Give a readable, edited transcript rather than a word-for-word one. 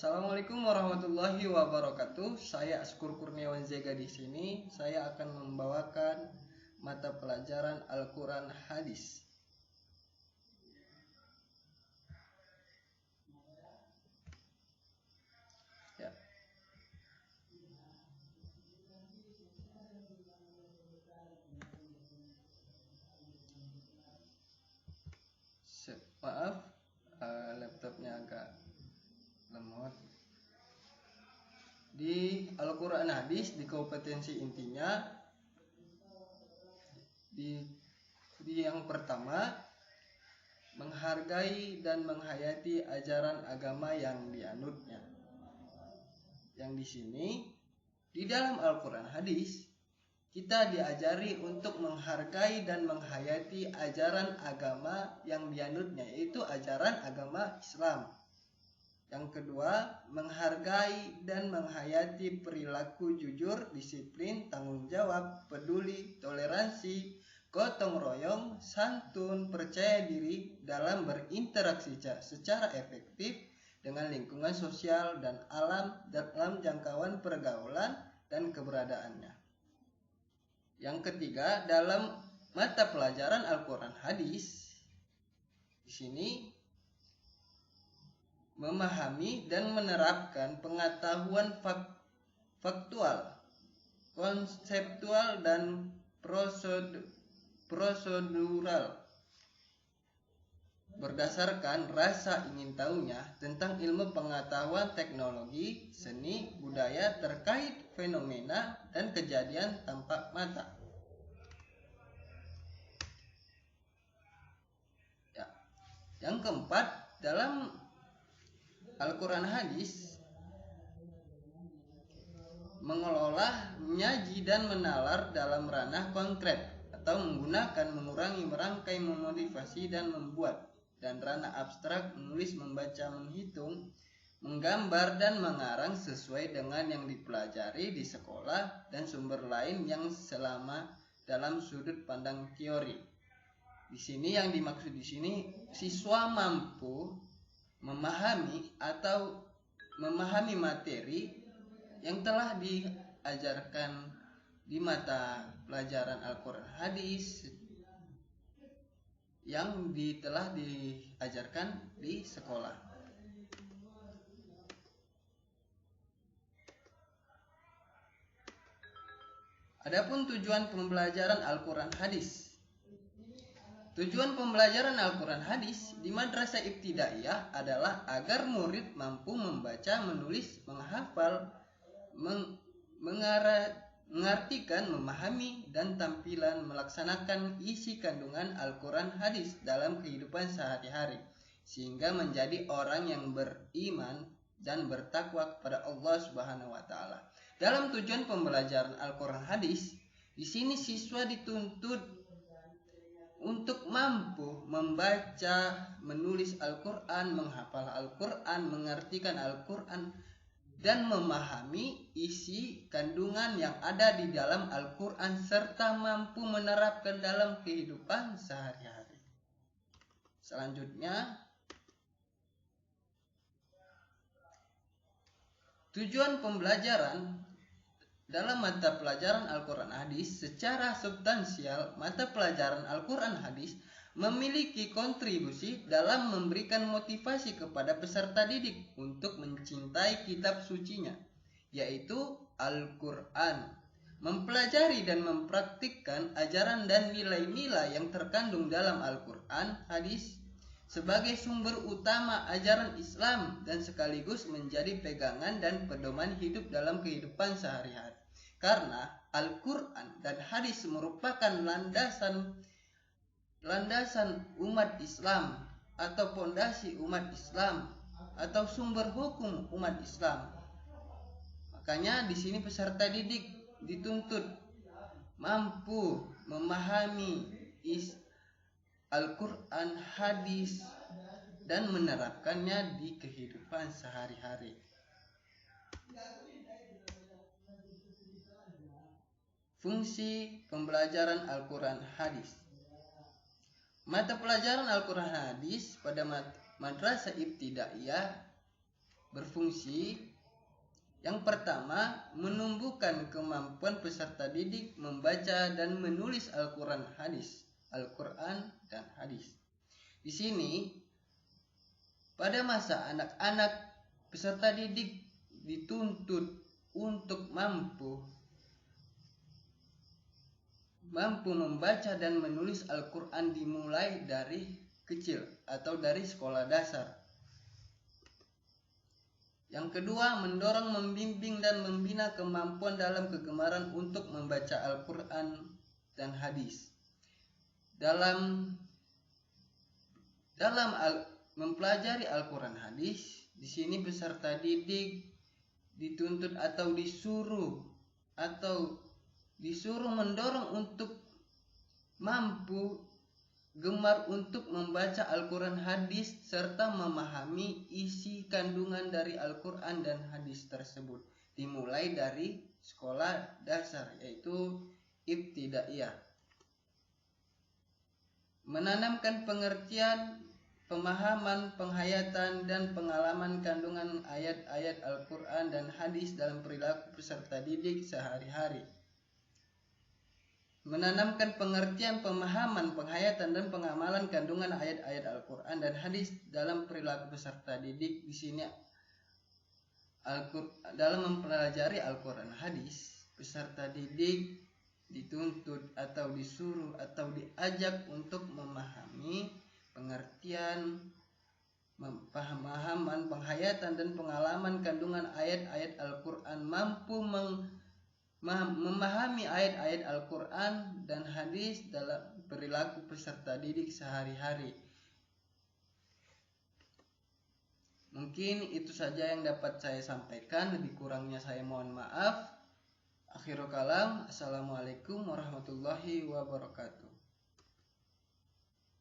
Assalamualaikum warahmatullahi wabarakatuh. Saya Askur Kurniawan Zega di sini. Saya akan membawakan mata pelajaran Al-Quran Hadis. Ya. Maaf, laptopnya agak lemot. Di Al-Quran Hadis, di kompetensi intinya, di yang pertama, menghargai dan menghayati ajaran agama yang dianutnya. Yang di sini, di dalam Al-Quran Hadis, kita diajari untuk menghargai dan menghayati ajaran agama yang dianutnya, yaitu ajaran agama Islam. Yang kedua, menghargai dan menghayati perilaku jujur, disiplin, tanggung jawab, peduli, toleransi, gotong royong, santun, percaya diri dalam berinteraksi secara efektif dengan lingkungan sosial dan alam dalam jangkauan pergaulan dan keberadaannya. Yang ketiga, dalam mata pelajaran Al-Quran Hadis, di sini memahami dan menerapkan pengetahuan faktual, konseptual, dan prosedural berdasarkan rasa ingin tahunya tentang ilmu pengetahuan teknologi, seni, budaya terkait fenomena dan kejadian tampak mata. Ya. Yang keempat, dalam Al-Quran Hadis mengelola, menyaji, dan menalar dalam ranah konkret atau menggunakan, mengurangi, merangkai, memotivasi, dan membuat, dan ranah abstrak, menulis, membaca, menghitung, menggambar, dan mengarang sesuai dengan yang dipelajari di sekolah dan sumber lain yang selama dalam sudut pandang teori. Di sini yang dimaksud di sini, siswa mampu memahami atau memahami materi yang telah diajarkan di mata pelajaran Al-Quran Hadis yang telah diajarkan di sekolah. Adapun tujuan pembelajaran Al-Quran Hadis. Tujuan pembelajaran Al-Quran Hadis di Madrasah Ibtidaiyah adalah agar murid mampu membaca, menulis, menghafal, mengartikan, memahami, dan tampilan melaksanakan isi kandungan Al-Quran Hadis dalam kehidupan sehari-hari, sehingga menjadi orang yang beriman dan bertakwa kepada Allah Subhanahu wa Ta'ala. Dalam tujuan pembelajaran Al-Quran Hadis, di sini siswa dituntut untuk mampu membaca, menulis Al-Quran, menghafal Al-Quran, mengartikan Al-Quran, dan memahami isi kandungan yang ada di dalam Al-Quran, serta mampu menerapkan dalam kehidupan sehari-hari. Selanjutnya, tujuan pembelajaran dalam mata pelajaran Al-Quran Hadis secara substansial, mata pelajaran Al-Quran Hadis memiliki kontribusi dalam memberikan motivasi kepada peserta didik untuk mencintai kitab sucinya, yaitu Al-Quran, mempelajari dan mempraktikkan ajaran dan nilai-nilai yang terkandung dalam Al-Quran Hadis sebagai sumber utama ajaran Islam dan sekaligus menjadi pegangan dan pedoman hidup dalam kehidupan sehari-hari. Karena Al-Quran dan Hadis merupakan landasan umat Islam atau pondasi umat Islam atau sumber hukum umat Islam. Makanya di sini peserta didik dituntut mampu memahami Al-Quran Hadis dan menerapkannya di kehidupan sehari-hari. Fungsi pembelajaran Al-Quran Hadis. Mata pelajaran Al-Quran Hadis pada Madrasah Ibtidaiyah berfungsi. Yang pertama, menumbuhkan kemampuan peserta didik membaca dan menulis Al-Quran dan hadis. Di sini, pada masa anak-anak, peserta didik dituntut untuk mampu membaca dan menulis Al-Quran dimulai dari kecil atau dari sekolah dasar. Yang kedua, mendorong, membimbing, dan membina kemampuan dalam kegemaran untuk membaca Al-Quran dan hadis. Dalam mempelajari Al-Quran hadis, di sini peserta didik dituntut atau disuruh mendorong untuk mampu gemar untuk membaca Al-Quran hadis serta memahami isi kandungan dari Al-Quran dan hadis tersebut dimulai dari sekolah dasar, yaitu ibtidaiyah. Menanamkan pengertian, pemahaman, penghayatan, dan pengalaman kandungan ayat-ayat Al-Quran dan hadis dalam perilaku peserta didik sehari-hari. Menanamkan pengertian, pemahaman, penghayatan, dan pengamalan kandungan ayat-ayat Al-Quran dan hadis dalam perilaku peserta didik. Di sini dalam mempelajari Al-Quran hadis, peserta didik dituntut atau disuruh atau diajak untuk memahami pengertian, pemahaman, penghayatan, dan pengalaman kandungan ayat-ayat Al-Quran, mampu memahami ayat-ayat Al-Quran dan hadis dalam perilaku peserta didik sehari-hari. Mungkin itu saja yang dapat saya sampaikan, lebih kurangnya saya mohon maaf. Akhirul kalam, assalamualaikum warahmatullahi wabarakatuh.